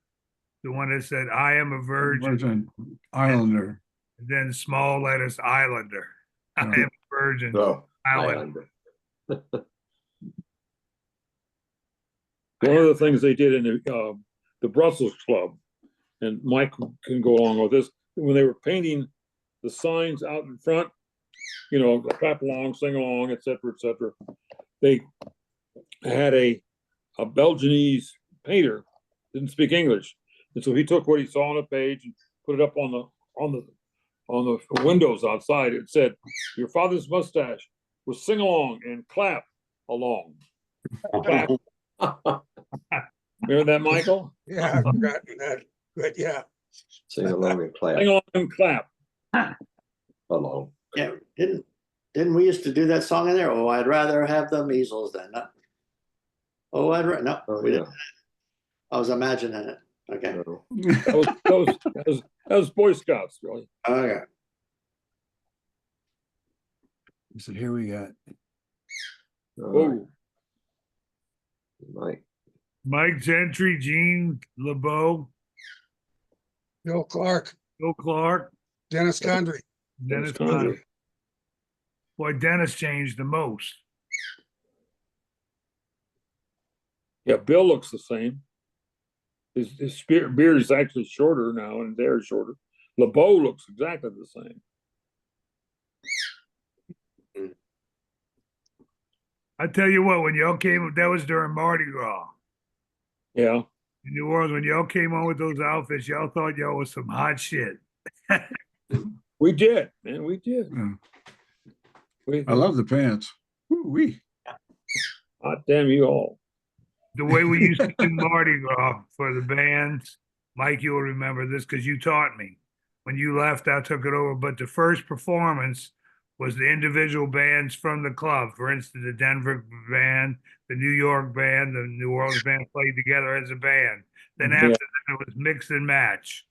the one that said, I am a virgin, Virgin Islander. and then small letters Islander. I Yeah. am a virgin, No. Islander. One of the things they did in the Brussels Club, and Mike can go along with this, when they were painting the signs out in front, you know, clap along, sing along, et cetera, they had a Belgianese painter, didn't speak English. And so he took what he saw on a page and put it up on the windows outside. It said, your father's mustache was sing along and clap along. Clap. Remember that, Michael? Yeah, I've forgotten that. But yeah. Sing along and clap. Sing along and clap. Along. Yeah, didn't we used to do that song in there? Oh, I'd rather have the measles than not. Oh, no, Oh, we yeah. didn't. I was imagining it. Okay. No. That was Boy Scouts, really. Okay. So here we got All right. Oh, Mike. Mike Gentry, Gene LeBeau, Bill Clark, Bill Clark, Dennis Condrey. Dennis Dennis Condrey. Condrey. Boy, Dennis changed the most. yeah, Bill looks the same. His beard is actually shorter now, and they're shorter. LeBeau looks exactly the same. I tell you what, when y'all came, that was during Mardi Gras Yeah, in New Orleans. When y'all came on with those outfits, y'all thought y'all was some hot shit. we did, man. We did. Yeah. I love the pants. Woo-wee. Hot damn you all. The way we used to do Mardi Gras for the bands, Mike, you'll remember this because you taught me. When you left, I took it over. But the first performance was the individual bands from the club. For instance, the Denver band, the New York band, the New Orleans band played together as a band. Then after that, it was mix and match.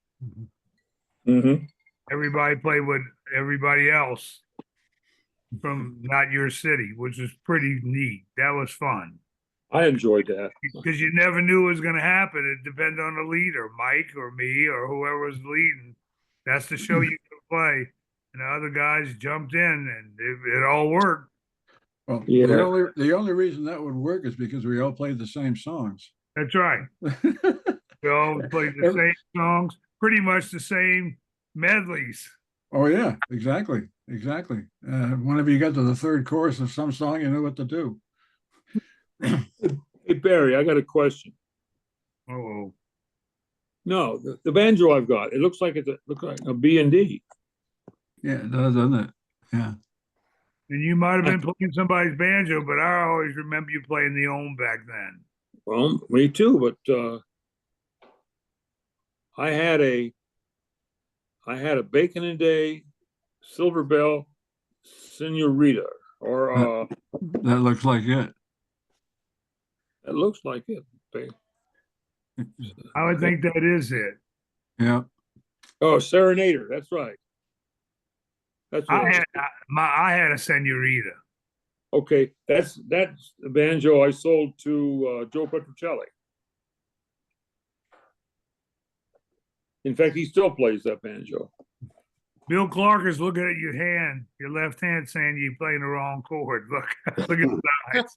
Mm-hmm. Everybody played with everybody else from not your city, which was pretty neat. That was fun. I enjoyed that. Because you never knew what was going to happen. It depended on the leader, Mike or me or whoever was leading. That's the show you could play. And the other guys jumped in and it all worked. Well, Yeah. the only reason that would work is because we all played the same songs. That's right. We all played the same songs, pretty much the same medleys. Oh yeah, exactly. Whenever you got to the third chorus of some song, you knew what to do. Hey Barry, I got a question. Oh, No, the banjo I've got, it looks like a B&D. Yeah, it does, doesn't it? Yeah. and you might have been playing somebody's banjo, but I always remember you playing the ohm back then. Well, me too, but I had a Bacon and Day Silver Bell Senorita, or That looks like it. it looks like it. I would think that is it. Yeah. Oh, Serenader, that's right. That's right. I had a senorita. Okay, that's the banjo I sold to Joe Petrocelli. In fact, he still plays that banjo. Bill Clark is looking at your hand, your left hand, saying you're playing the wrong chord. Look, look at the size.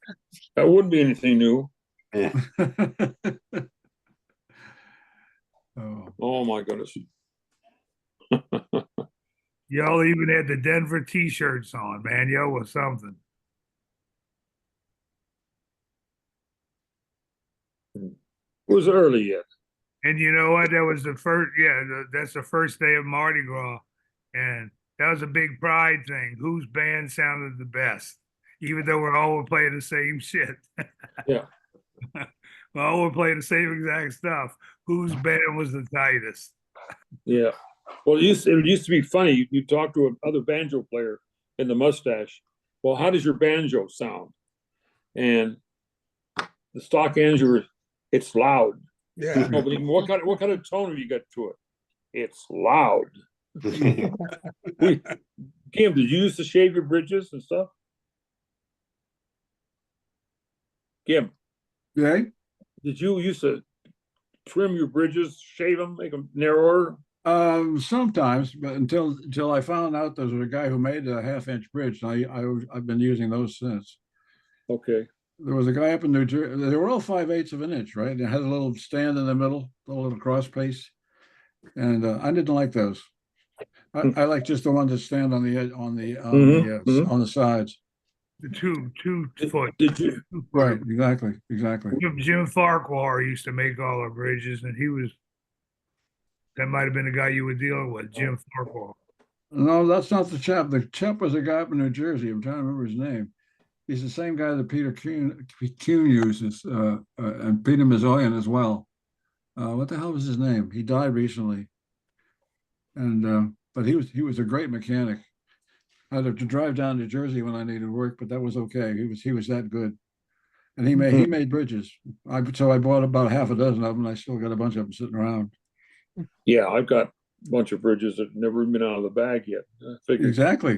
That wouldn't be anything new. Yeah. Oh my goodness. Y'all even had the Denver t-shirts on, man. Y'all was something. It was early yet. And you know what? That was the first, that's the first day of Mardi Gras. And that was a big pride thing. Whose band sounded the best? Even though we're all playing the same shit. Yeah. We all were playing the same exact stuff. Whose band was the tightest? Yeah. Well, it used to be funny. You talk to another banjo player in the mustache. Well, how does your banjo sound? And the stock answer is, it's loud. Yeah. No, but what kind of tone have you got to it? It's loud. Kim, did you used to shave your bridges and stuff? Kim, Yeah. did you used to trim your bridges, shave them, make them narrower? Sometimes, but until I found out there was a guy who made a 1/2-inch bridge. And I've been using those since. Okay. There was a guy up in New Jersey. They were all 5/8 of an inch, right? They had a little stand in the middle, a little cross piece, and I didn't like those. I like just the ones that stand on the edge, on the sides. The two foot. Did you? Right. Exactly. Jim Farquhar used to make all our bridges, and that might have been the guy you were dealing with, Jim Farquhar. No, that's not the chap. The chap was a guy up in New Jersey. I'm trying to remember his name. He's the same guy that Peter Kuhn uses, and Peter Mazoyan as well. What the hell was his name? He died recently. And but he was a great mechanic. I had to drive down to Jersey when I needed work, but that was okay. He was that good. And he made bridges. So I bought about 6 of them, and I still got a bunch of them sitting around. Yeah, I've got a bunch of bridges that never been out of the bag yet. Exactly.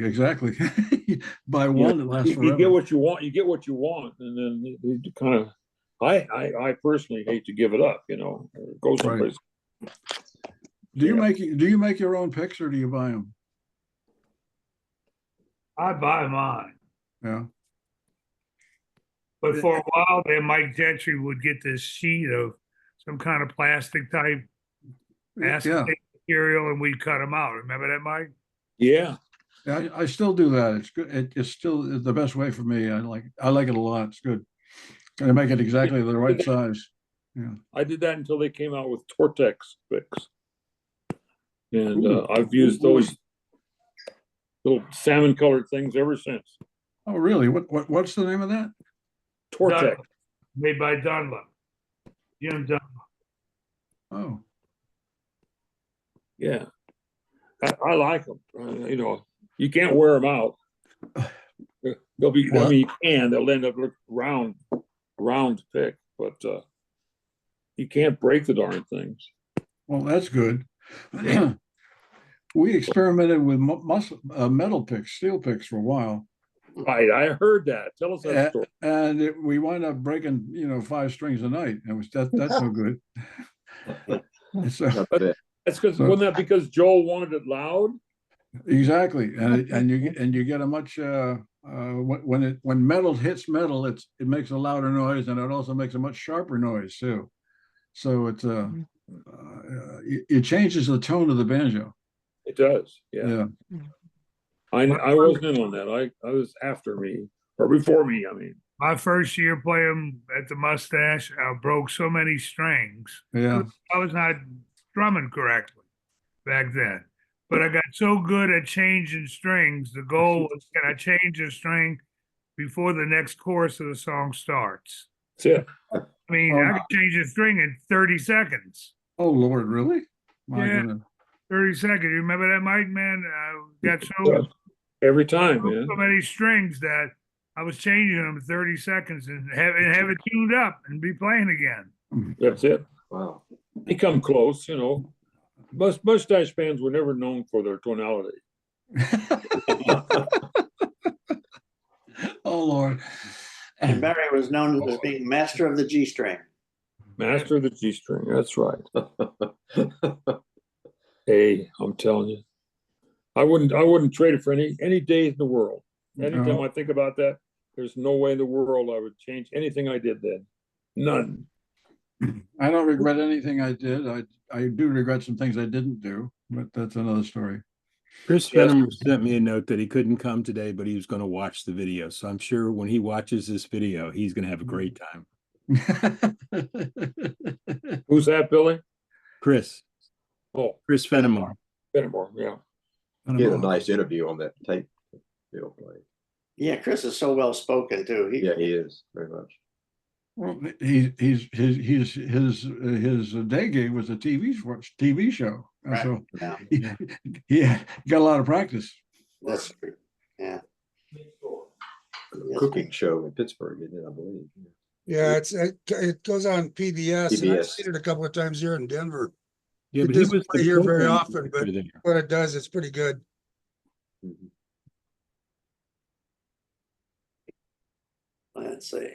Buy one, it lasts forever. You get what you want. You get what you want, and then you kind of. I personally hate to give it up. Go someplace. Right. Do you make your own picks, or do you buy them? I buy mine. Yeah. But for a while there, Mike Gentry would get this sheet of some kind of plastic type Yeah, acetate material, and we'd cut them out. Remember that, Mike? Yeah, I still do that. It's good. It's still the best way for me. I like it a lot. It's good. And I make it exactly the right size. Yeah. I did that until they came out with Tortex Fix. And I've used those little salmon colored things ever since. Oh, really? What's the name of that? Tortex. Dunlop, made by Dunlop. Jim Dunlop. Oh, Yeah. I like them. You know, you can't wear them out. They'll be, I mean, you can, they'll end up look round to pick, but you can't break the darn things. well, that's good. We experimented with metal picks, steel picks for a while. Right, I heard that. Tell us that story. And we wind up breaking, 5 strings a night. That's no good. So, That's because, wasn't that because Joel wanted it loud? exactly, and you get a much when metal hits metal, it makes a louder noise, and it also makes a much sharper noise too. So it changes the tone of the banjo. It does, yeah. I wasn't in on that. I was after me, or before me, I mean. My first year playing at the Mustache, I broke so many strings. Yeah. I was not strumming correctly back then. But I got so good at changing strings. The goal was, can I change a string before the next chorus of the song starts? That's it. I mean, I could change a string in 30 seconds. Oh, Lord, really? My Yeah. goodness. 30 seconds. You remember that, Mike, man? I got so Every time, man. many strings that I was changing them in 30 seconds and have it tuned up and be playing again. That's it. Wow. They come close, you know. Mustache bands were never known for their tonality. Oh, Lord. And Barry was known as being master of the G string. Master of the G string, that's right. Hey, I'm telling you. I wouldn't trade it for any days in the world. Anytime No. I think about that, there's no way in the world I would change anything I did then. None. I don't regret anything I did. I do regret some things I didn't do, but that's another story. Chris Yes. Venom sent me a note that he couldn't come today, but he was going to watch the video. So I'm sure when he watches this video, he's going to have a great time. Who's that, Billy? Chris Oh, Fenimore. Fenimore, yeah. He had a nice interview on that tape. Bill played. Yeah, Chris is so well spoken too. Yeah, he is very much. Well, his day gig was a TV show, and Right. so Yeah. he got a lot of practice. That's true. Yeah. Cooking show in Pittsburgh, isn't it, I believe. Yeah, it goes on PBS. And I've PBS. seen it a couple of times here in Denver. Yeah, It but he doesn't was play the here very program often, but director there. when it does, it's pretty good. Mhm. Let's see.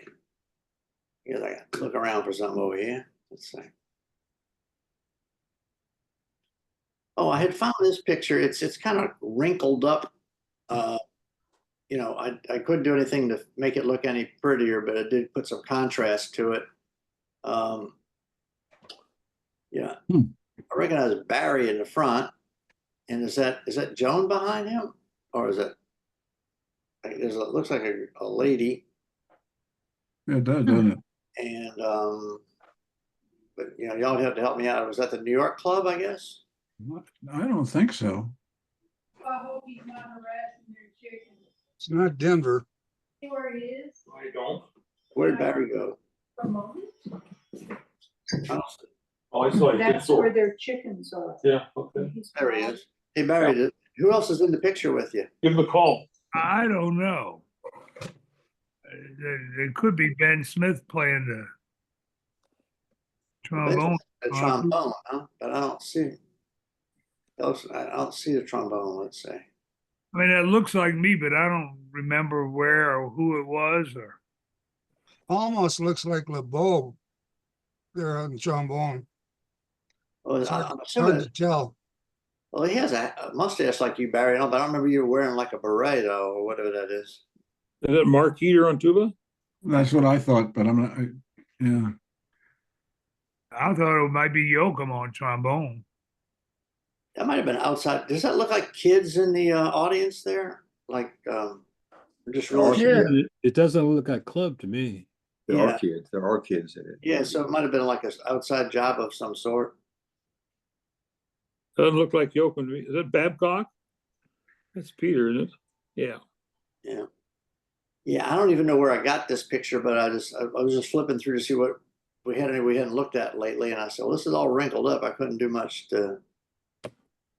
Here's I got to look around for something over here. Let's see. Oh, I had found this picture. It's kind of wrinkled up. I couldn't do anything to make it look any prettier, but it did put some contrast to it. Yeah. I recognize Barry in the front. And is that Joan behind him? Or is it looks like a lady. Yeah, it does, doesn't it? And but y'all have to help me out. Was that the New York club, I guess? I don't think so. I hope he's not harassing their chickens. It's not Denver. See where he is? I don't. Where did Barry go? A moment. Oh, I saw you. That's where their chickens are. Yeah, okay. There he is. Hey Barry, who else is in the picture with you? Give him a call. I don't know. It could be Ben Smith playing the trombone. The trombone, huh? But I don't see. I don't see the trombone. Let's say. I mean, it looks like me, but I don't remember where or who it was. Or Almost looks like LeBeau there on the trombone. Well, It's I'm hard assuming. to tell. Well, he has a mustache like you, Barry. But I don't remember you wearing like a beret though, or whatever that is. Is that Mark Heater on tuba? That's what I thought, but I'm not. Yeah. I thought it might be Yoakum on trombone. That might have been outside. Does that look like kids in the audience there? Like, just really. Yeah. It doesn't look like club to me. There Yeah. are kids. There are kids in it. Yeah, so it might have been like an outside job of some sort. Doesn't look like Yoakum to me. Is that Babcock? That's Peter, isn't it? Yeah. Yeah. Yeah, I don't even know where I got this picture, but I was just flipping through to see what we hadn't looked at lately, and I said, well, this is all wrinkled up. I couldn't do much to.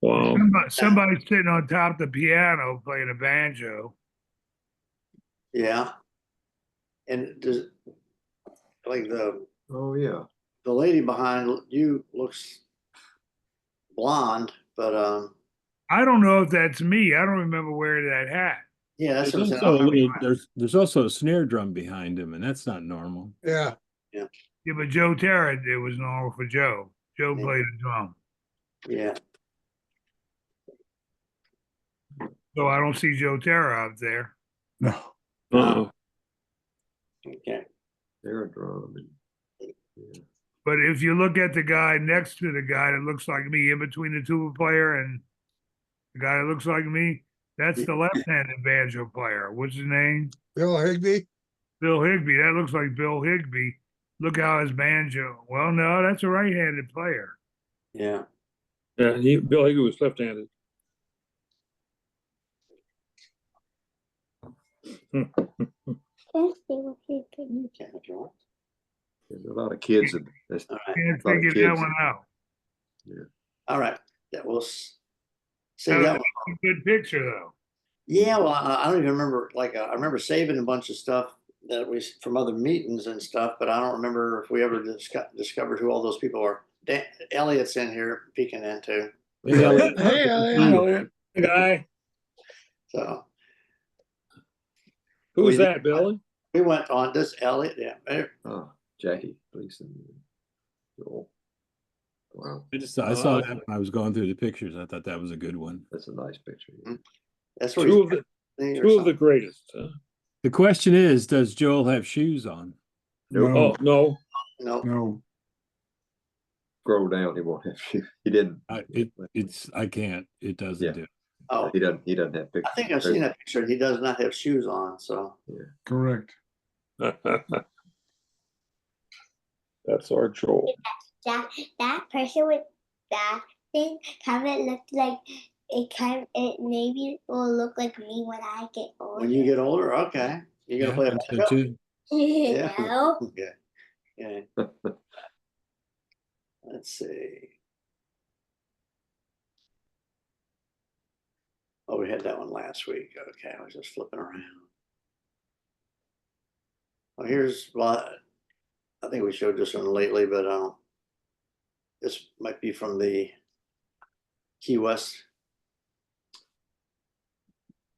Wow. Somebody's sitting on top of the piano playing a banjo. Yeah. And does like Oh yeah. the lady behind you looks blonde, but I don't know if that's me. I don't remember wearing that hat. yeah, that's There's what I'm saying. I also, don't remember. there's also a snare drum behind him, and that's not normal. Yeah. Yeah, but Joe Terra, it was normal for Joe. Joe Yeah. played the drum. Yeah. So I don't see Joe Terra up there. No. Uh-uh. Okay. They're a drum. Yeah. But if you look at the guy next to the guy that looks like me, in between the tuba player and the guy that looks like me, that's the left-handed banjo player. What's his name? Bill Higby. Bill Higby. That looks like Bill Higby. Look how his banjo. Well, no, that's a right-handed player. Yeah. Yeah, Bill Higgins was left-handed. There's a lot of kids. There's All right. Can't a lot of figure that kids. one out. All right. That will say That that was one. a good picture, though. Yeah, well, I don't even remember. Like, I remember saving a bunch of stuff that we from other meetings and stuff, but I don't remember if we ever discovered who all those people are. Elliot's in here peeking into. Hey, Elliot. Hey, Elliot. Hey, guy. So Who's We- that, Billy? we went on this Elliot. Yeah. Oh, Jackie Gleason. Joel. Wow, I saw that when I was going through the pictures. I thought that was a good one. that's a nice picture. That's where Two of he's the or two of the something. greatest. Huh? The question is, does Joel have shoes on? No. Oh no, No. No. Scroll down. He won't have. He didn't. I can't. It doesn't Yeah. do it. Oh, He doesn't. He doesn't have pictures. I think I've seen that picture. He does not have shoes on. So Correct. that's our Joel. That person with that thing kind of looked like it maybe will look like me when I get older. when you get older, okay, you're gonna play a I think so banjo? too. Yeah. No. Okay. Yeah. Let's see. Oh, we had that one last week. Okay, I was just flipping around. Well, here's what I think we showed this one lately, but this might be from the Key West.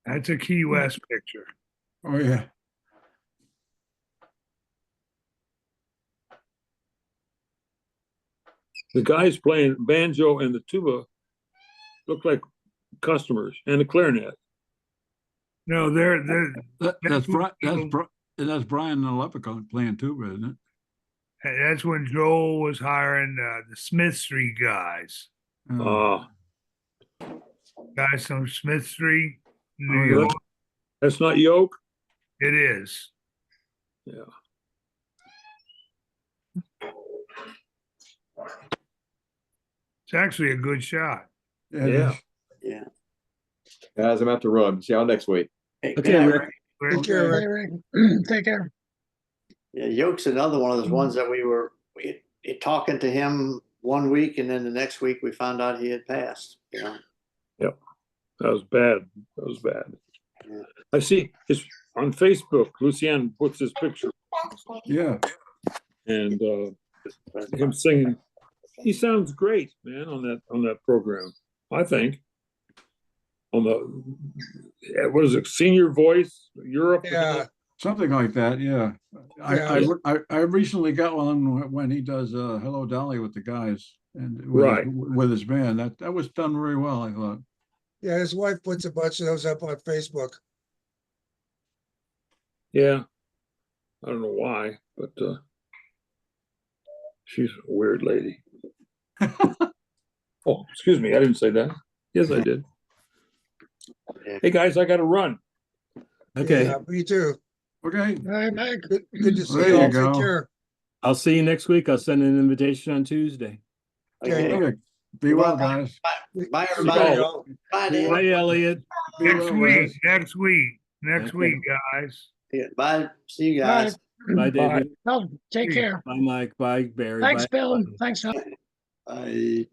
That's a Key West picture. Oh, yeah. The guys playing banjo and the tuba look like customers, and the clarinet. No, they're That's what that's Brian the Leprechaun playing tuba, isn't it? that's when Joel was hiring the Smith Street guys. Ah, Guys from Smith Street, New Oh, yeah. York. that's not Yoke. It is. Yeah. It's actually a good shot. Yeah. it Yeah. is. Yeah. Guys, I'm out to run. See y'all next week. Hey, Okay, good night, Rick. Rick. Take care, Rick. Hey, Rick. Take care. Yeah, Yoke's another one of those ones that we talking to him one week, and then the next week we found out he had passed. You know. That was bad. That was bad. Yeah. I see it's on Facebook. Lucian puts his picture Yeah. and him singing. He sounds great, man, on that program. I think on the what is it? Senior Voice Europe. Yeah. Something like that, yeah. I recently got one when he does Hello Dolly with the guys and Right. with his band. That was done very well, I thought. Yeah, his wife puts a bunch of those up on Facebook. Yeah. I don't know why, but She's a weird lady. Oh, excuse me, I didn't say that. Yes, I did. Hey, guys, I gotta run. Okay, Yeah, me too. Okay, All right, Mike. Good to see There you you all. go. Take care. I'll see you next week. I'll send an invitation on Tuesday. Okay. okay. Be well, guys. Bye, Good night, everybody. y'all. Bye, Dan. Bye, Elliot. Be Next well, week, guys. next Okay. week, guys. Yeah, bye. See you All right. guys. Bye, David. Oh, take care. Bye, Mike. Bye, Barry. Thanks, Bye. Bill. Thanks, Tom. Bye.